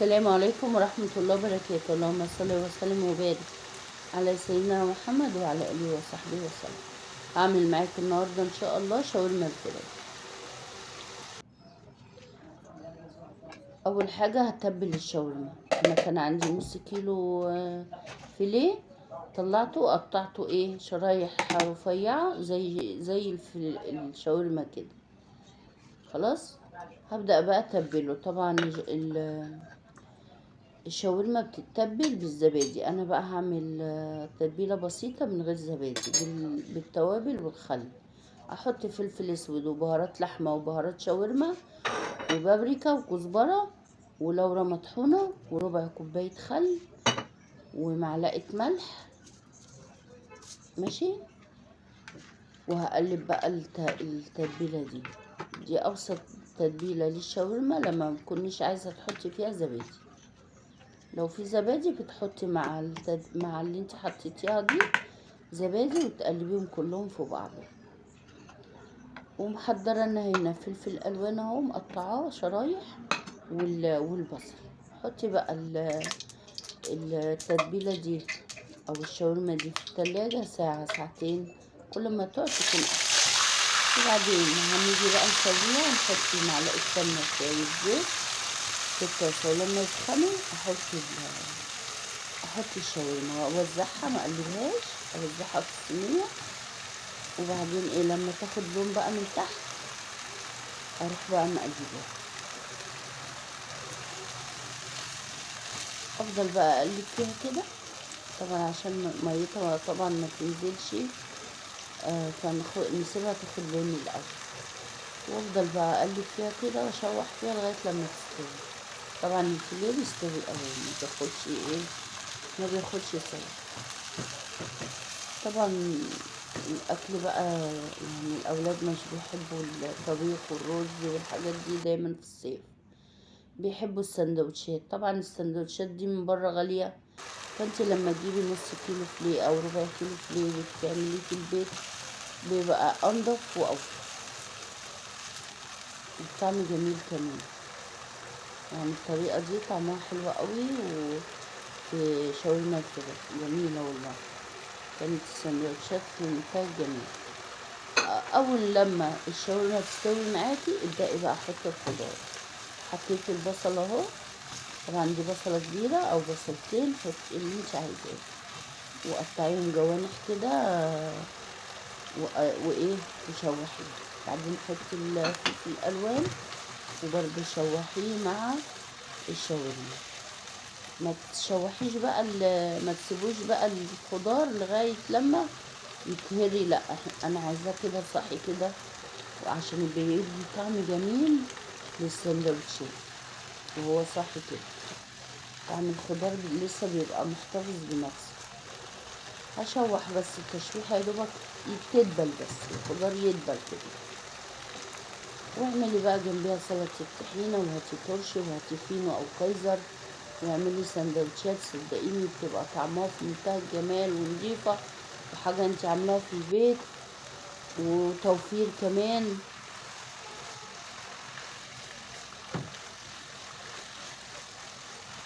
السلام عليكم ورحمة الله وبركاته. اللهم صل وسلم وبارك على سيدنا محمد وعلى آله وصحبه وسلم. هعمل معاكم النهاردة إن شاء الله شاورما الفراخ. أول حاجة هتبل الشاورما. أنا كان عندي نص كيلو فيليه، طلعته وقطعته شرايح رفيعة زي الشاورما كده. خلاص هبدأ بقى أتبله. طبعا الشاورما بتتبل بالزبادي. انا بقى هعمل تتبيله بسيطه من غير زبادي بالتوابل والخل. احط فلفل اسود وبهارات لحمه وبهارات شاورما وبابريكا وكزبره ولورا مطحونه وربع كوبايه خل ومعلقه ملح. ماشي. وهقلب بقى التتبيله دي ابسط تتبيله للشاورما لما متكونيش عايزه تحطي فيها زبادي. لو في زبادي بتحطي مع اللي انت حطيتيها دي زبادي وتقلبيهم كلهم في بعض. ومحضره انا هنا فلفل الوان اهو مقطعاه شرايح والبصل. حطي بقى التتبيله دي او الشاورما دي في التلاجة ساعة ساعتين، كل ما تقعد تكون احسن. وبعدين هنيجي بقى نسويها، نحط معلقه سمنه شويه زيت في الطاسه، ولما يسخنوا احط الشاورما واوزعها، ما اقلبهاش، اوزعها في الصينيه. وبعدين لما تاخد لون بقى من تحت اروح بقى مقلباها. افضل بقى اقلب فيها كده طبعا عشان ميتها طبعا ما تنزلش، فنسيبها تاخد لون الاول. وافضل بقى اقلب فيها كده واشوح فيها لغايه لما تستوي. طبعا الفيليه بيستوي اول ما بياخدش سوا. طبعا الاكل بقى يعني الاولاد مش بيحبوا الطبيخ والرز والحاجات دي دايما في الصيف، بيحبوا السندوتشات. طبعا السندوتشات دي من بره غاليه، فانت لما تجيبي نص كيلو فليه او ربع كيلو فليه وتعمليه في البيت بيبقى انضف واوفر، الطعم جميل كمان. يعني الطريقه دي طعمها حلو قوي، وفي شاورما الفراخ جميله والله. كانت السندوتشات في منتهى الجمال. اول لما الشاورما تستوي معاكي ابدأي بقى حطي الخضار. حطيت البصل اهو، طبعا دي بصله كبيره او بصلتين، حطي اللي انت عايزاه وقطعيهم جوانح كده وشوحيه. بعدين حطي الفلفل الالوان وبرده شوحيه مع الشاورما. ما تشوحيش بقى ما تسيبوش بقى الخضار لغايه لما يتهري، لا انا عايزاه كده صحي كده، وعشان بيدي طعم جميل للسندوتشات وهو صحي كده. طعم الخضار لسه بيبقى محتفظ بنفسه. هشوح بس التشويحه يا دوبك تدبل، بس الخضار يدبل كده. واعملي بقى جنبيها سلطه الطحينه، وهاتي ترشي وهاتي فينو او كايزر، واعملي سندوتشات. صدقيني بتبقى طعمها في منتهى الجمال ونضيفه، وحاجه انت عاملاها في البيت وتوفير كمان.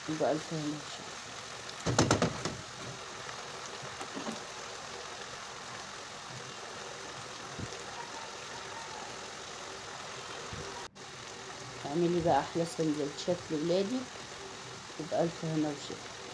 يبقى الف هنا ان شاء الله. اعملي بقى احلى سندوتشات لولادك وبألف هنا وشفا.